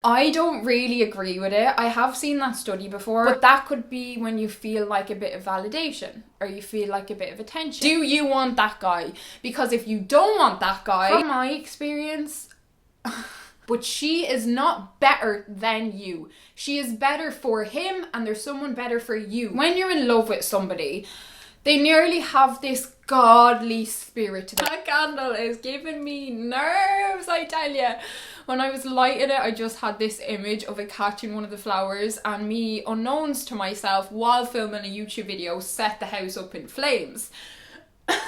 I don't really agree with it. I have seen that study before, but that could be when you feel like a bit of validation or you feel like a bit of attention. Do you want that guy? Because if you don't want that guy, from my experience, but she is not better than you. She is better for him and there's someone better for you. When you're in love with somebody, they nearly have this godly spirit to them. That candle is giving me nerves, I tell you. When I was lighting it, I just had this image of it catching one of the flowers and me, unknowns to myself, while filming a YouTube video, set the house up in flames.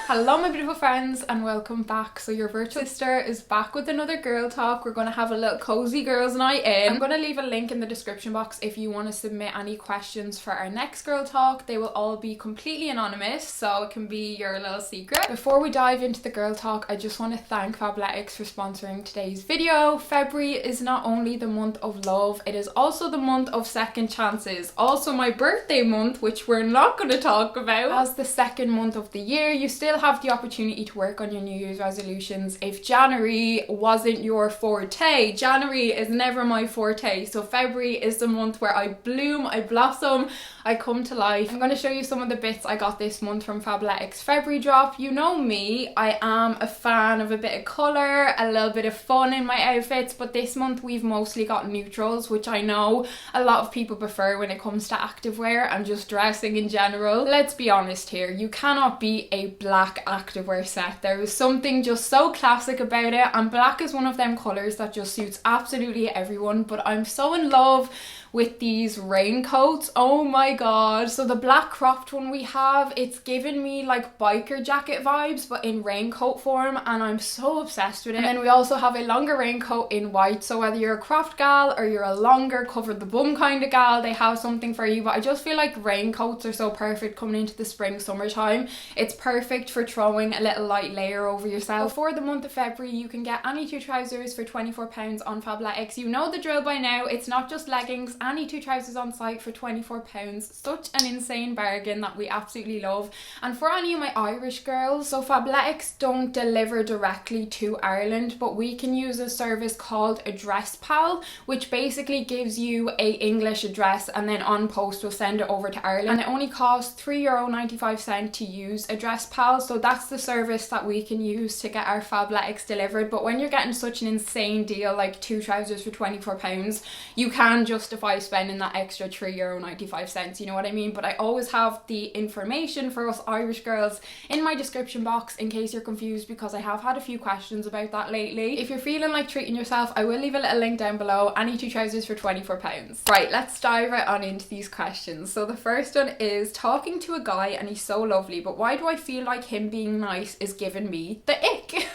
Hello my beautiful friends and welcome back. So your virtual sister is back with another girl talk. We're going to have a little cozy girls night in. I'm going to leave a link in the description box if you want to submit any questions for our next girl talk. They will all be completely anonymous, so it can be your little secret. Before we dive into the girl talk, I just want to thank Fabletics for sponsoring today's video. February is not only the month of love, it is also the month of second chances. Also my birthday month, which we're not going to talk about. As the second month of the year, you still have the opportunity to work on your New Year's resolutions. If January wasn't your forte, January is never my forte, so February is the month where I bloom, I blossom, I come to life. I'm going to show you some of the bits I got this month from Fabletics February drop. You know me, I am a fan of a bit of colour, a little bit of fun in my outfits, but this month we've mostly got neutrals, which I know a lot of people prefer when it comes to activewear and just dressing in general. Let's be honest here, you cannot be a black activewear set. There is something just so classic about it, and black is one of them colours that just suits absolutely everyone, but I'm so in love with these raincoats. Oh my god. So the black cropped one we have, it's given me like biker jacket vibes but in raincoat form, and I'm so obsessed with it. And then we also have a longer raincoat in white, so whether you're a cropped gal or you're a longer cover the bum kind of gal, they have something for you. But I just feel like raincoats are so perfect coming into the spring summertime. It's perfect for throwing a little light layer over yourself. For the month of February, you can get any two trousers for £24 on Fabletics. You know the drill by now, it's not just leggings, any two trousers on site for £24. Such an insane bargain that we absolutely love. And for any of my Irish girls, so Fabletics don't deliver directly to Ireland, but we can use a service called AddressPal, which basically gives you a English address and then on post will send it over to Ireland, and it only costs €3.95 to use AddressPal. So that's the service that we can use to get our Fabletics delivered. But when you're getting such an insane deal like two trousers for £24, you can justify spending that extra €3.95, you know what I mean? But I always have the information for us Irish girls in my description box in case you're confused, because I have had a few questions about that lately. If you're feeling like treating yourself, I will leave a little link down below. Any two trousers for £24. Right, let's dive right on into these questions. So the first one is, talking to a guy and he's so lovely, but why do I feel like him being nice is giving me the ick?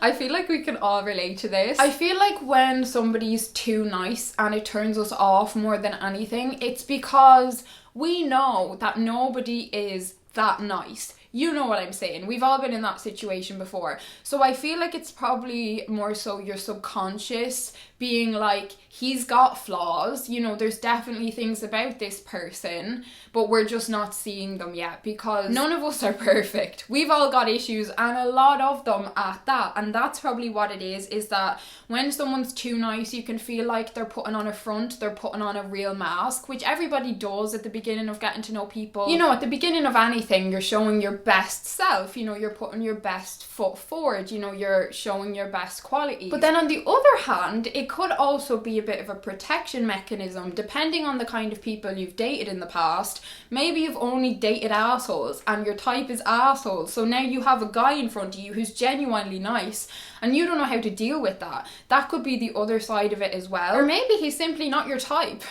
I feel like we can all relate to this. I feel like when somebody's too nice and it turns us off more than anything, it's because we know that nobody is that nice. You know what I'm saying. We've all been in that situation before. So I feel like it's probably more so your subconscious being like, he's got flaws, you know, there's definitely things about this person, but we're just not seeing them yet because none of us are perfect. We've all got issues, and a lot of them at that. And that's probably what it is that when someone's too nice, you can feel like they're putting on a front, they're putting on a real mask, which everybody does at the beginning of getting to know people. You know, at the beginning of anything, you're showing your best self, you know, you're putting your best foot forward, you know, you're showing your best quality. But then on the other hand, it could also be a bit of a protection mechanism depending on the kind of people you've dated in the past. Maybe you've only dated assholes and your type is assholes, so now you have a guy in front of you who's genuinely nice and you don't know how to deal with that. That could be the other side of it as well. Or maybe he's simply not your type.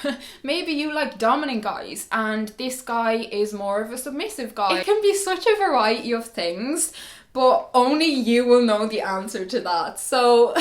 Maybe you like dominant guys and this guy is more of a submissive guy. It can be such a variety of things, but only you will know the answer to that. So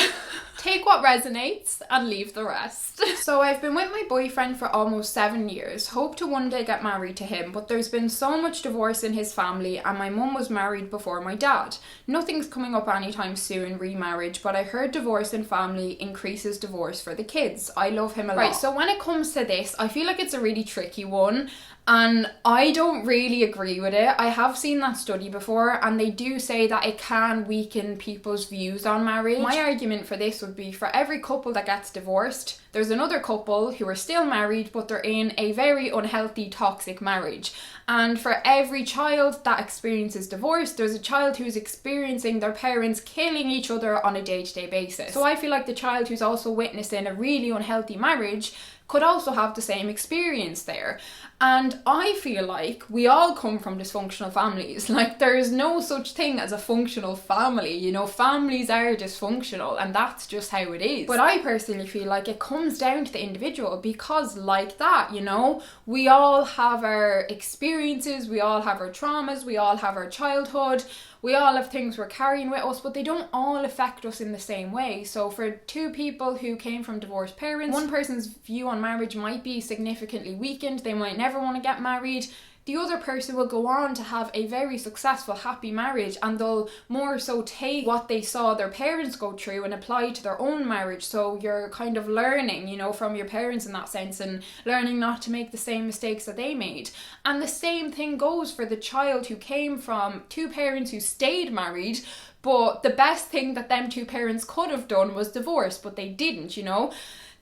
take what resonates and leave the rest. So I've been with my boyfriend for almost 7 years. Hope to one day get married to him, but there's been so much divorce in his family and my mum was married before my dad. Nothing's coming up anytime soon, remarriage, but I heard divorce in family increases divorce for the kids. I love him a lot. Right, so when it comes to this, I feel like it's a really tricky one. And I don't really agree with it. I have seen that study before and they do say that it can weaken people's views on marriage. My argument for this would be, for every couple that gets divorced, There's another couple who are still married, but they're in a very unhealthy, toxic marriage. And for every child that experiences divorce, there's a child who's experiencing their parents killing each other on a day-to-day basis. So I feel like the child who's also witnessing a really unhealthy marriage could also have the same experience there. And I feel like we all come from dysfunctional families. Like, there is no such thing as a functional family. You know, families are dysfunctional, and that's just how it is. But I personally feel like it comes down to the individual, because like that, you know, we all have our experiences, we all have our traumas, we all have our childhood, we all have things we're carrying with us, but they don't all affect us in the same way. So for two people who came from divorced parents, one person's view on marriage might be significantly weakened. They might never want to get married. The other person will go on to have a very successful, happy marriage, and they'll more so take what they saw their parents go through and apply it to their own marriage. So you're kind of learning, you know, from your parents in that sense, and learning not to make the same mistakes that they made. And the same thing goes for the child who came from two parents who stayed married, but the best thing that them two parents could have done was divorce, but they didn't, you know.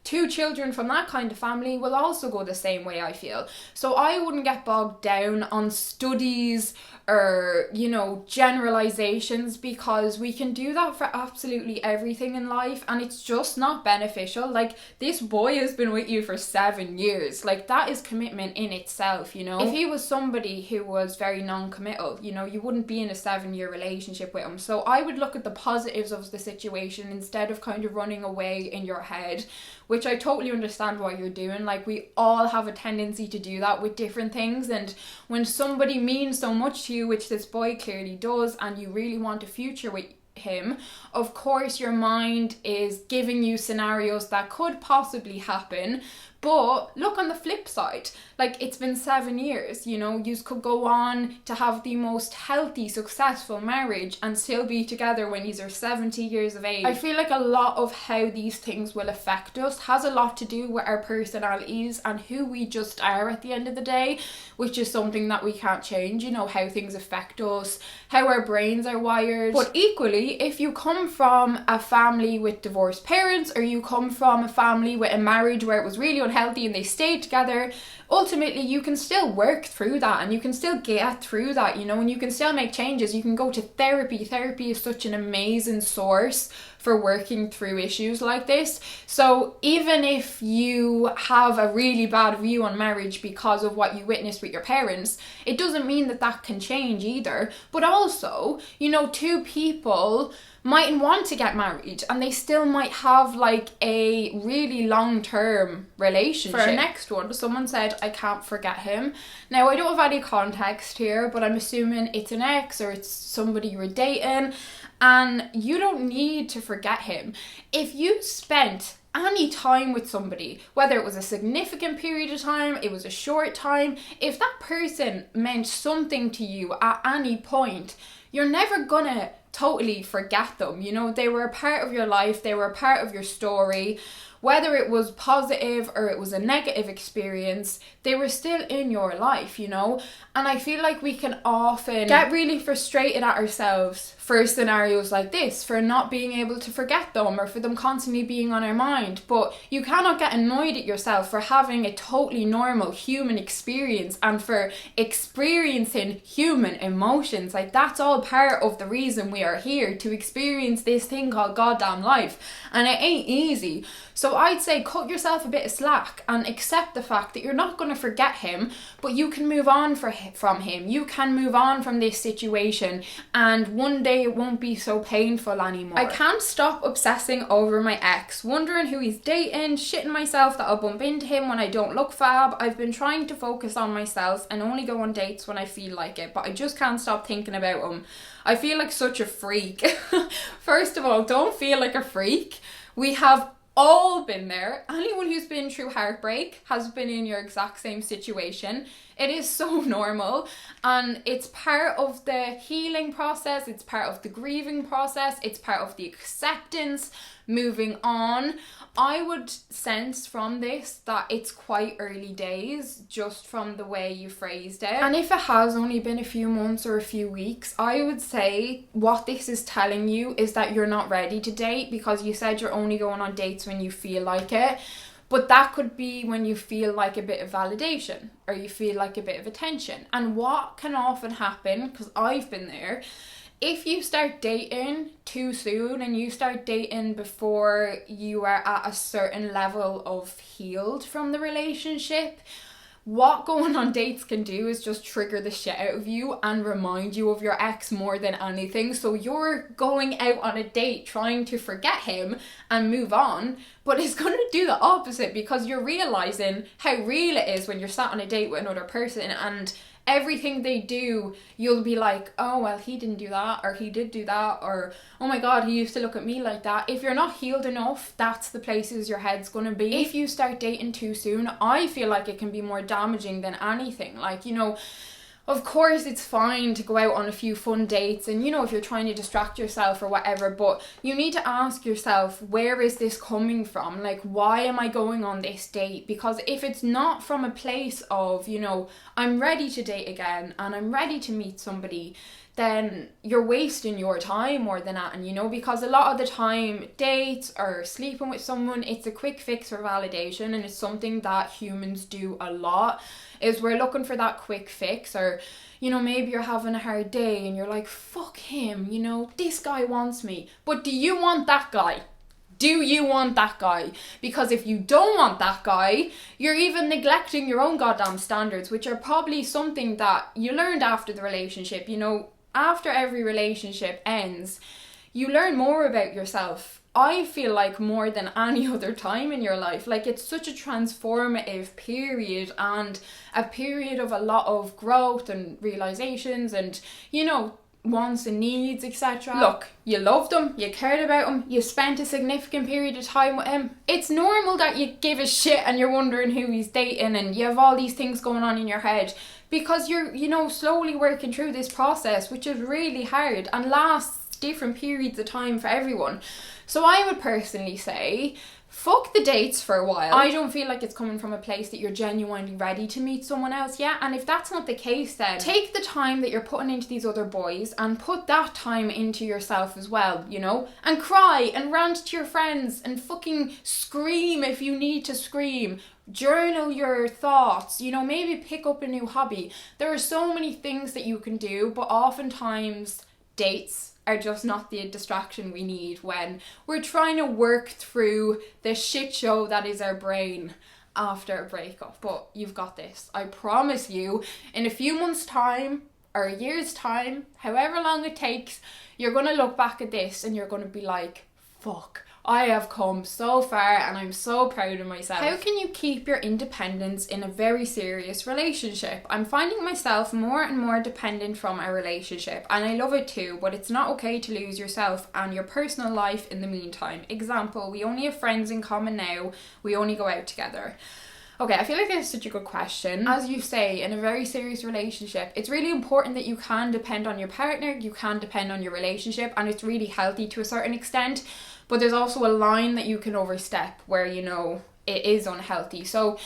Two children from that kind of family will also go the same way, I feel. So I wouldn't get bogged down on studies or, you know, generalizations, because we can do that for absolutely everything in life, and it's just not beneficial. Like, this boy has been with you for 7 years. Like, that is commitment in itself, you know. If he was somebody who was very non-committal, you know, you wouldn't be in a 7-year relationship with him. So I would look at the positives of the situation instead of kind of running away in your head, which I totally understand what you're doing. Like, we all have a tendency to do that with different things, and when somebody means so much to you, which this boy clearly does, and you really want a future with him, of course your mind is giving you scenarios that could possibly happen. But look on the flip side, like, it's been 7 years, you know, you could go on to have the most healthy, successful marriage and still be together when you're 70 years of age. I feel like a lot of how these things will affect us has a lot to do with our personalities and who we just are at the end of the day, which is something that we can't change, you know, how things affect us, how our brains are wired. But equally, if you come from a family with divorced parents, or you come from a family with a marriage where it was really unhealthy and they stayed together, ultimately you can still work through that, and you can still get through that, you know, and you can still make changes. You can go to therapy. Therapy is such an amazing source for working through issues like this. So even if you have a really bad view on marriage because of what you witnessed with your parents, it doesn't mean that that can change either. But also, you know, two people mightn't want to get married, and they still might have like a really long-term relationship. For our next one, someone said, I can't forget him. Now, I don't have any context here, but I'm assuming it's an ex or it's somebody you were dating, and you don't need to forget him. If you spent any time with somebody, whether it was a significant period of time, it was a short time, if that person meant something to you at any point, you're never gonna totally forget them. You know, they were a part of your life, they were a part of your story. Whether it was positive or it was a negative experience, they were still in your life, you know? And I feel like we can often get really frustrated at ourselves for scenarios like this, for not being able to forget them, or for them constantly being on our mind. But you cannot get annoyed at yourself for having a totally normal human experience and for experiencing human emotions. Like, that's all part of the reason we are here, to experience this thing called goddamn life. And it ain't easy. So I'd say cut yourself a bit of slack and accept the fact that you're not going to forget him, but you can move on from him. You can move on from this situation, and one day it won't be so painful anymore. I can't stop obsessing over my ex, wondering who he's dating, shitting myself that I'll bump into him when I don't look fab. I've been trying to focus on myself and only go on dates when I feel like it, but I just can't stop thinking about him. I feel like such a freak. First of all, don't feel like a freak. We have all been there. Anyone who's been through heartbreak has been in your exact same situation. It is so normal, and it's part of the healing process, it's part of the grieving process, it's part of the acceptance, moving on. I would sense from this that it's quite early days, just from the way you phrased it. And if it has only been a few months or a few weeks, I would say what this is telling you is that you're not ready to date, because you said you're only going on dates when you feel like it. But that could be when you feel like a bit of validation or you feel like a bit of attention. And what can often happen, because I've been there, if you start dating too soon and you start dating before you are at a certain level of healed from the relationship, what going on dates can do is just trigger the shit out of you and remind you of your ex more than anything. So you're going out on a date trying to forget him and move on, but it's going to do the opposite because you're realizing how real it is when you're sat on a date with another person, and everything they do, you'll be like, oh, well, he didn't do that, or he did do that, or oh my God, he used to look at me like that. If you're not healed enough, that's the places your head's gonna be. If you start dating too soon, I feel like it can be more damaging than anything. Like, you know, of course it's fine to go out on a few fun dates and, you know, if you're trying to distract yourself or whatever, but you need to ask yourself, where is this coming from? Like, why am I going on this date? Because if it's not from a place of, you know, I'm ready to date again and I'm ready to meet somebody, then you're wasting your time more than that. And you know, because a lot of the time dates or sleeping with someone, it's a quick fix for validation, and it's something that humans do a lot, is we're looking for that quick fix. Or, you know, maybe you're having a hard day and you're like, fuck him, you know, this guy wants me. But do you want that guy? Do you want that guy? Because if you don't want that guy, you're even neglecting your own goddamn standards, which are probably something that you learned after the relationship. You know, after every relationship ends, you learn more about yourself. I feel like more than any other time in your life. Like, it's such a transformative period and a period of a lot of growth and realizations and, you know, wants and needs, etc. Look, you loved him, you cared about him, you spent a significant period of time with him. It's normal that you give a shit and you're wondering who he's dating and you have all these things going on in your head, because you're, you know, slowly working through this process, which is really hard and lasts different periods of time for everyone. So I would personally say, fuck the dates for a while. I don't feel like it's coming from a place that you're genuinely ready to meet someone else yet. And if that's not the case, then take the time that you're putting into these other boys and put that time into yourself as well, you know? And cry and rant to your friends and fucking scream if you need to scream. Journal your thoughts, you know, maybe pick up a new hobby. There are so many things that you can do, but oftentimes dates are just not the distraction we need when we're trying to work through the shit show that is our brain after a breakup. But you've got this. I promise you, in a few months' time or a year's time, however long it takes, you're going to look back at this and you're going to be like, fuck, I have come so far and I'm so proud of myself. How can you keep your independence in a very serious relationship? I'm finding myself more and more dependent from a relationship, and I love it too, but it's not okay to lose yourself and your personal life in the meantime. Example, we only have friends in common now, we only go out together. Okay, I feel like that's such a good question. As you say, in a very serious relationship, it's really important that you can depend on your partner, you can depend on your relationship, and it's really healthy to a certain extent. But there's also a line that you can overstep where, you know, it is unhealthy. So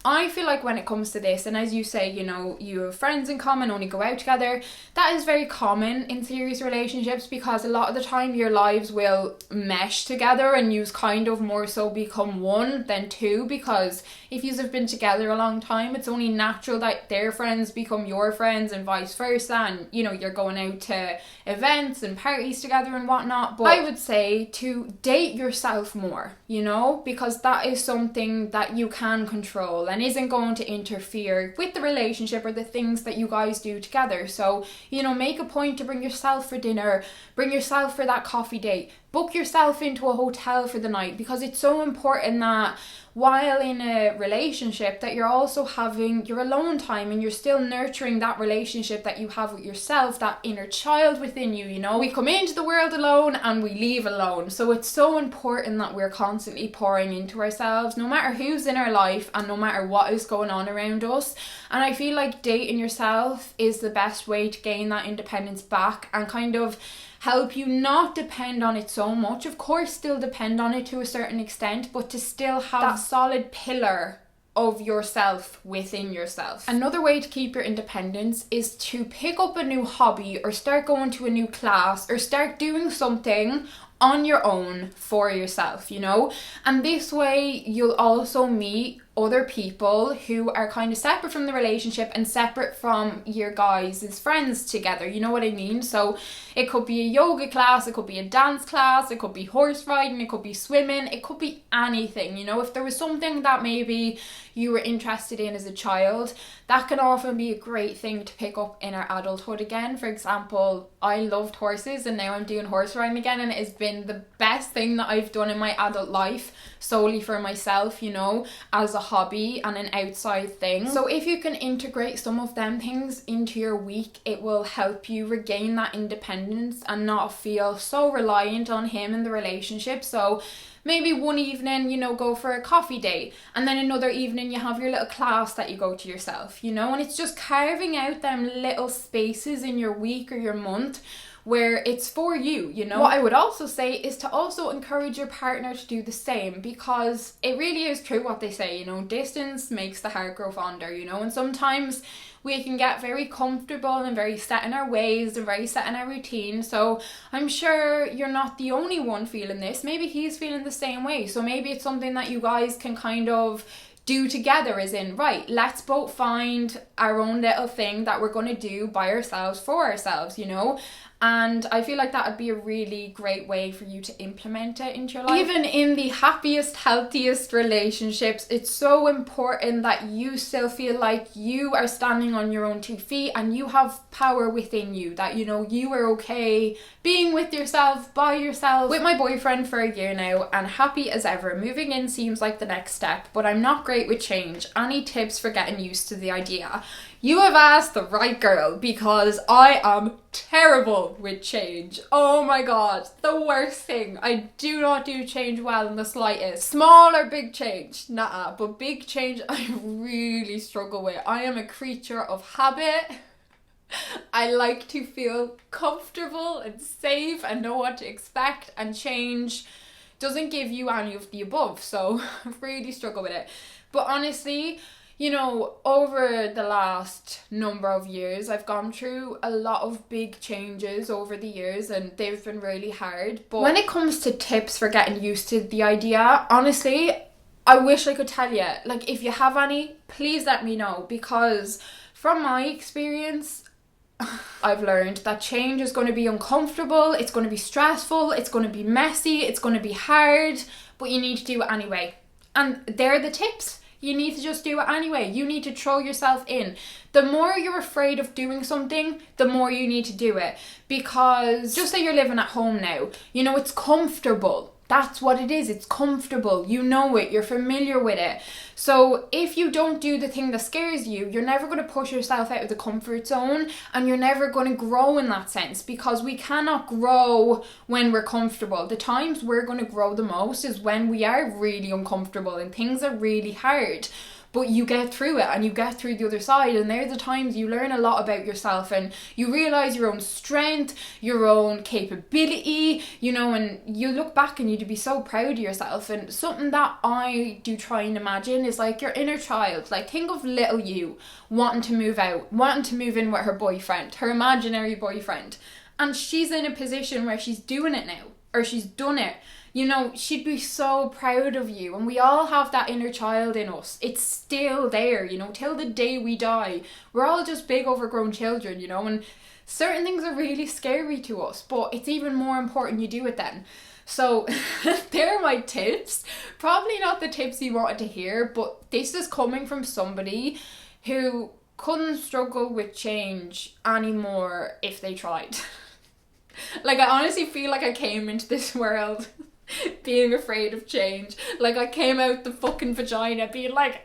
I feel like when it comes to this, and as you say, you know, you have friends in common, only go out together, that is very common in serious relationships, because a lot of the time your lives will mesh together and you kind of more so become one than two, because if you have been together a long time, it's only natural that their friends become your friends and vice versa, and, you know, you're going out to events and parties together and whatnot. But I would say to date yourself more, you know, because that is something that you can control and isn't going to interfere with the relationship or the things that you guys do together. So, you know, make a point to bring yourself for dinner, bring yourself for that coffee date, book yourself into a hotel for the night, because it's so important that while in a relationship that you're also having your alone time and you're still nurturing that relationship that you have with yourself, that inner child within you, you know. We come into the world alone and we leave alone. So it's so important that we're constantly pouring into ourselves, no matter who's in our life and no matter what is going on around us. And I feel like dating yourself is the best way to gain that independence back and kind of help you not depend on it so much. Of course, still depend on it to a certain extent, but to still have that solid pillar of yourself within yourself. Another way to keep your independence is to pick up a new hobby or start going to a new class or start doing something on your own for yourself, you know? And this way you'll also meet other people who are kind of separate from the relationship and separate from your guys' friends together, you know what I mean? So it could be a yoga class, it could be a dance class, it could be horse riding, it could be swimming, it could be anything, you know? If there was something that maybe you were interested in as a child, that can often be a great thing to pick up in our adulthood again. For example, I loved horses and now I'm doing horse riding again, and it has been the best thing that I've done in my adult life, solely for myself, you know, as a hobby and an outside thing. So if you can integrate some of them things into your week, it will help you regain that independence and not feel so reliant on him in the relationship. So maybe one evening, you know, go for a coffee date, and then another evening you have your little class that you go to yourself, you know? And it's just carving out them little spaces in your week or your month where it's for you, you know? What I would also say is to also encourage your partner to do the same, because it really is true what they say, you know, distance makes the heart grow fonder, you know? And sometimes we can get very comfortable and very set in our ways and very set in our routine. So I'm sure you're not the only one feeling this. Maybe he's feeling the same way. So maybe it's something that you guys can kind of do together, as in, right, let's both find our own little thing that we're going to do by ourselves for ourselves, you know? And I feel like that would be a really great way for you to implement it into your life. Even in the happiest, healthiest relationships, it's so important that you still feel like you are standing on your own 2 feet and you have power within you, that, you know, you are okay being with yourself, by yourself. With my boyfriend for a year now and happy as ever. Moving in seems like the next step, but I'm not great with change. Any tips for getting used to the idea? You have asked the right girl, because I am terrible with change. Oh my god, the worst thing. I do not do change well in the slightest. Small or big change, nah, but big change I really struggle with. I am a creature of habit. I like to feel comfortable and safe and know what to expect, and change doesn't give you any of the above, so I really struggle with it. But honestly, you know, over the last number of years, I've gone through a lot of big changes over the years and they've been really hard. But when it comes to tips for getting used to the idea, honestly, I wish I could tell you. Like, if you have any, please let me know, because from my experience, I've learned that change is going to be uncomfortable, it's going to be stressful, it's going to be messy, it's going to be hard, but you need to do it anyway. And they're the tips. You need to just do it anyway. You need to throw yourself in. The more you're afraid of doing something, the more you need to do it. Because just say you're living at home now, you know, it's comfortable. That's what it is. It's comfortable. You know it. You're familiar with it. So if you don't do the thing that scares you, you're never going to push yourself out of the comfort zone, and you're never going to grow in that sense, because we cannot grow when we're comfortable. The times we're going to grow the most is when we are really uncomfortable and things are really hard. But you get through it and you get through the other side, and they're the times you learn a lot about yourself and you realise your own strength, your own capability, you know, and you look back and you'd be so proud of yourself. And something that I do try and imagine is like your inner child. Like, think of little you wanting to move out, wanting to move in with her boyfriend, her imaginary boyfriend, and she's in a position where she's doing it now, or she's done it. You know, she'd be so proud of you. And we all have that inner child in us. It's still there, you know, till the day we die. We're all just big overgrown children, you know, and certain things are really scary to us, but it's even more important you do it then. So there are my tips. Probably not the tips you wanted to hear, but this is coming from somebody who couldn't struggle with change anymore if they tried. Like, I honestly feel like I came into this world being afraid of change. Like, I came out the fucking vagina being like,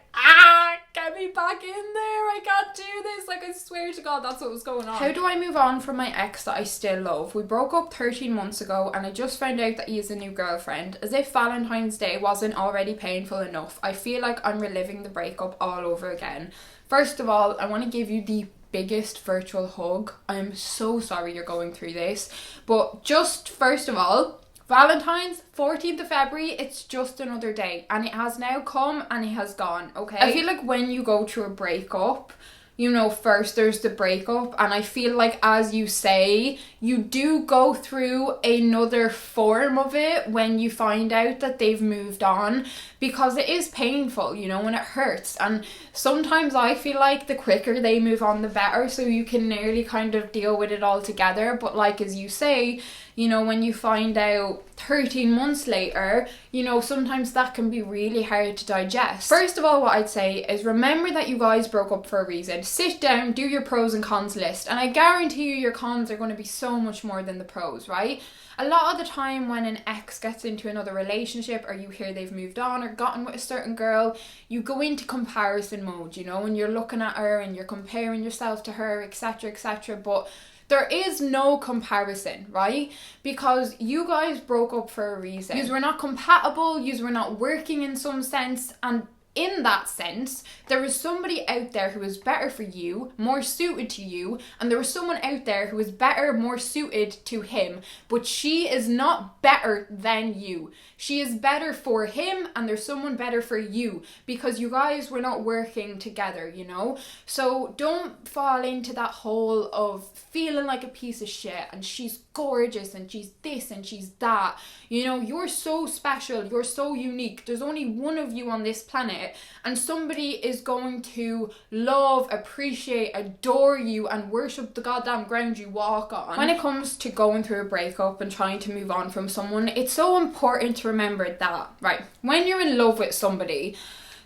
get me back in there, I can't do this. Like, I swear to God, that's what was going on. How do I move on from my ex that I still love? We broke up 13 months ago and I just found out that he has a new girlfriend. As if Valentine's Day wasn't already painful enough, I feel like I'm reliving the breakup all over again. First of all, I want to give you the biggest virtual hug. I'm so sorry you're going through this, but just first of all, Valentine's, 14th of February, it's just another day, and it has now come and it has gone, okay? I feel like when you go through a breakup, you know, first there's the breakup, and I feel like, as you say, you do go through another form of it when you find out that they've moved on, because it is painful, you know, and it hurts. And sometimes I feel like the quicker they move on, the better, so you can nearly kind of deal with it all together. But like, as you say, you know, when you find out 13 months later, you know, sometimes that can be really hard to digest. First of all, what I'd say is, remember that you guys broke up for a reason. Sit down, do your pros and cons list, and I guarantee you your cons are going to be so much more than the pros, right? A lot of the time when an ex gets into another relationship, or you hear they've moved on or gotten with a certain girl, you go into comparison mode, you know, and you're looking at her and you're comparing yourself to her, etc., etc. But there is no comparison, right? Because you guys broke up for a reason. You were not compatible, you were not working in some sense, and in that sense, there was somebody out there who was better for you, more suited to you, and there was someone out there who was better, more suited to him, but she is not better than you. She is better for him, and there's someone better for you, because you guys were not working together, you know? So don't fall into that hole of feeling like a piece of shit, and she's gorgeous, and she's this, and she's that. You know, you're so special, you're so unique. There's only one of you on this planet, and somebody is going to love, appreciate, adore you, and worship the goddamn ground you walk on. When it comes to going through a breakup and trying to move on from someone, it's so important to remember that, right, when you're in love with somebody,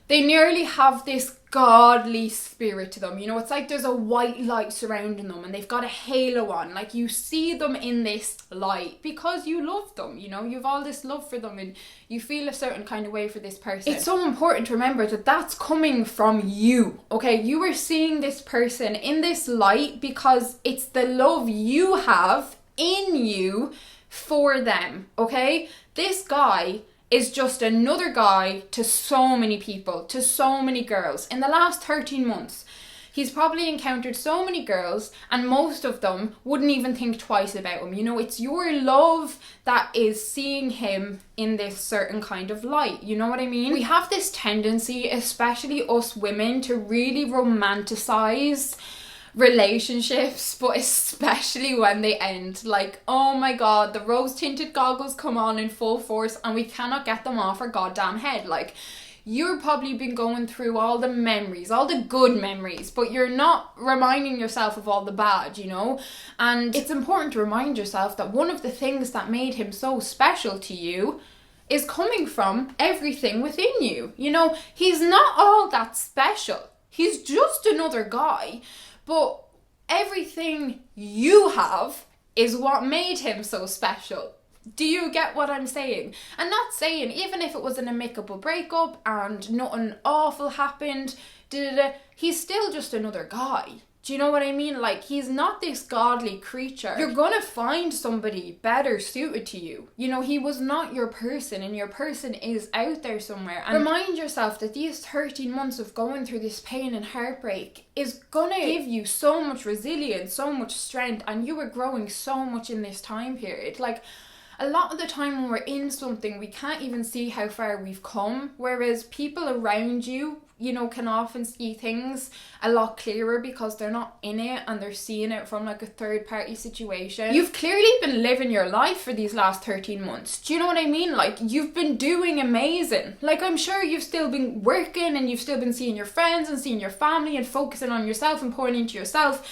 they nearly have this godly spirit to them. You know, it's like there's a white light surrounding them, and they've got a halo on. Like, you see them in this light because you love them, you know, you've all this love for them, and you feel a certain kind of way for this person. It's so important to remember that that's coming from you, okay? You are seeing this person in this light because it's the love you have in you for them, okay? This guy is just another guy to so many people, to so many girls. In the last 13 months, he's probably encountered so many girls, and most of them wouldn't even think twice about him. You know, it's your love that is seeing him in this certain kind of light. You know what I mean? We have this tendency, especially us women, to really romanticize relationships, but especially when they end. Like, oh my god, the rose tinted goggles come on in full force and we cannot get them off our goddamn head. Like, you've probably been going through all the memories, all the good memories, but you're not reminding yourself of all the bad, you know? And it's important to remind yourself that one of the things that made him so special to you is coming from everything within you. You know, he's not all that special. He's just another guy. But everything you have is what made him so special. Do you get what I'm saying? I'm not saying, even if it was an amicable breakup and nothing awful happened, he's still just another guy. Do you know what I mean? Like, he's not this godly creature. You're gonna find somebody better suited to you. You know, he was not your person, and your person is out there somewhere. And remind yourself that these 13 months of going through this pain and heartbreak is gonna give you so much resilience, so much strength, and you are growing so much in this time period. Like, a lot of the time when we're in something, we can't even see how far we've come, whereas people around you, you know, can often see things a lot clearer because they're not in it and they're seeing it from like a third party situation. You've clearly been living your life for these last 13 months. Do you know what I mean? Like, you've been doing amazing. Like, I'm sure you've still been working and you've still been seeing your friends and seeing your family and focusing on yourself and pouring into yourself.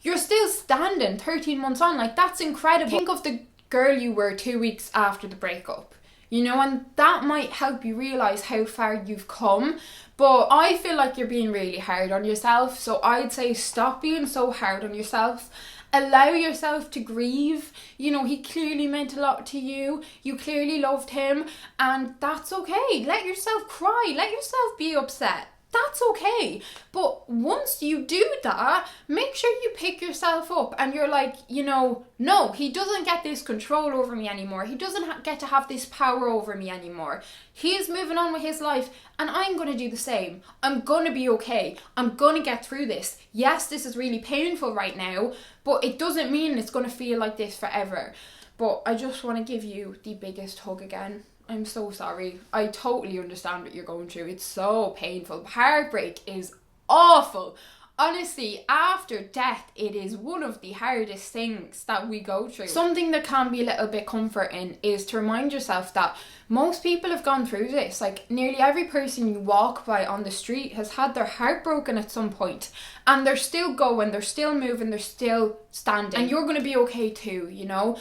You're still standing 13 months on. Like, that's incredible. Think of the girl you were 2 weeks after the breakup, you know, and that might help you realize how far you've come. But I feel like you're being really hard on yourself, so I'd say stop being so hard on yourself. Allow yourself to grieve. You know, he clearly meant a lot to you, you clearly loved him, and that's okay. Let yourself cry, let yourself be upset. That's okay. But once you do that, make sure you pick yourself up and you're like, you know, no, he doesn't get this control over me anymore. He doesn't get to have this power over me anymore. He is moving on with his life and I'm going to do the same. I'm going to be okay. I'm going to get through this. Yes, this is really painful right now, but it doesn't mean it's going to feel like this forever. But I just want to give you the biggest hug again. I'm so sorry. I totally understand what you're going through. It's so painful. Heartbreak is awful. Honestly, after death, it is one of the hardest things that we go through. Something that can be a little bit comforting is to remind yourself that most people have gone through this. Like, nearly every person you walk by on the street has had their heart broken at some point, and they're still going, they're still moving, they're still standing, and you're going to be okay too, you know?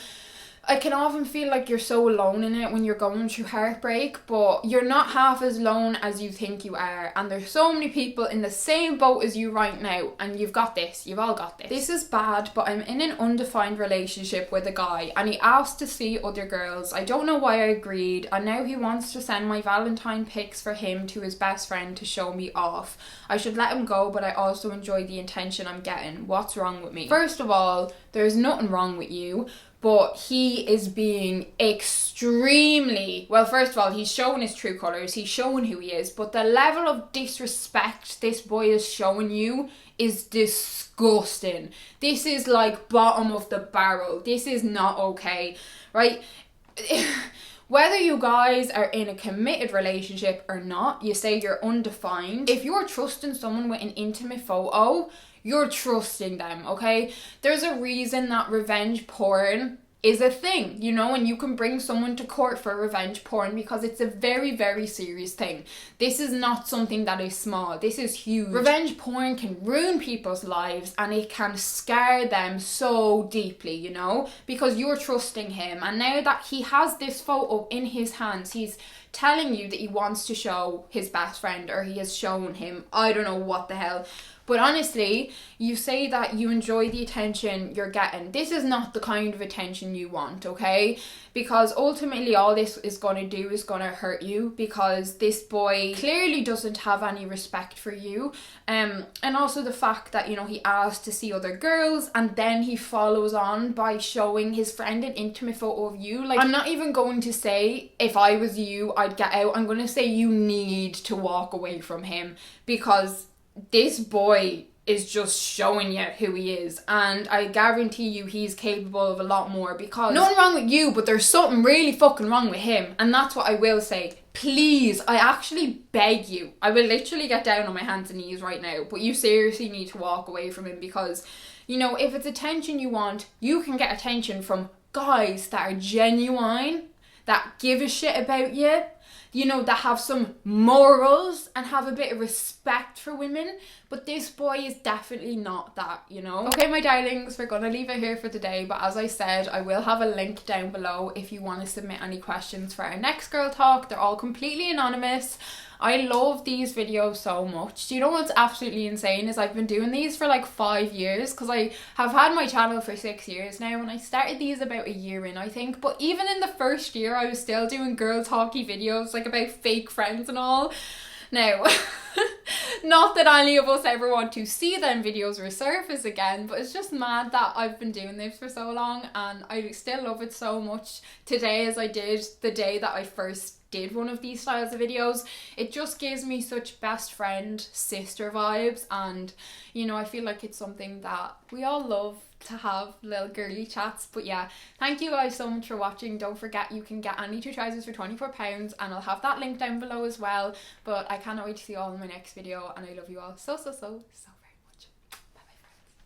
I can often feel like you're so alone in it when you're going through heartbreak, but you're not half as alone as you think you are, and there's so many people in the same boat as you right now, and you've got this, you've all got this. This is bad, but I'm in an undefined relationship with a guy, and he asked to see other girls. I don't know why I agreed, and now he wants to send my Valentine pics for him to his best friend to show me off. I should let him go, but I also enjoy the attention I'm getting. What's wrong with me? First of all, there's nothing wrong with you. But he is being extremely, well, first of all, he's showing his true colours, he's showing who he is, but the level of disrespect this boy is showing you is disgusting. This is like bottom of the barrel. This is not okay, right? Whether you guys are in a committed relationship or not, you say you're undefined. If you're trusting someone with an intimate photo, you're trusting them, okay? There's a reason that revenge porn is a thing, you know, and you can bring someone to court for revenge porn because it's a very, very serious thing. This is not something that is small. This is huge. Revenge porn can ruin people's lives, and it can scar them so deeply, you know, because you're trusting him. And now that he has this photo in his hands, he's telling you that he wants to show his best friend, or he has shown him, I don't know what the hell. But honestly, you say that you enjoy the attention you're getting. This is not the kind of attention you want, okay? Because ultimately all this is going to do is going to hurt you, because this boy clearly doesn't have any respect for you. And also the fact that, you know, he asked to see other girls, and then he follows on by showing his friend an intimate photo of you. Like, I'm not even going to say if I was you, I'd get out. I'm going to say you need to walk away from him, because this boy is just showing you who he is, and I guarantee you he's capable of a lot more, because nothing wrong with you, but there's something really fucking wrong with him. And that's what I will say. Please, I actually beg you, I will literally get down on my hands and knees right now, but you seriously need to walk away from him, because, you know, if it's attention you want, you can get attention from guys that are genuine, that give a shit about you, you know, that have some morals and have a bit of respect for women. But this boy is definitely not that, you know. Okay, my darlings, we're gonna leave it here for today, but as I said, I will have a link down below if you want to submit any questions for our next girl talk. They're all completely anonymous. I love these videos so much. Do you know what's absolutely insane is I've been doing these for like 5 years, because I have had my channel for 6 years now, and I started these about a year in, I think. But even in the first year, I was still doing girl talky videos, like about fake friends and all. Now, not that any of us ever want to see them videos resurface again, but it's just mad that I've been doing this for so long, and I still love it so much today as I did the day that I first did one of these styles of videos. It just gives me such best friend, sister vibes, and you know, I feel like it's something that we all love to have, little girly chats. But yeah, thank you guys so much for watching. Don't forget you can get any 2 trousers for £24, and I'll have that link down below as well. But I cannot wait to see you all in my next video, and I love you all so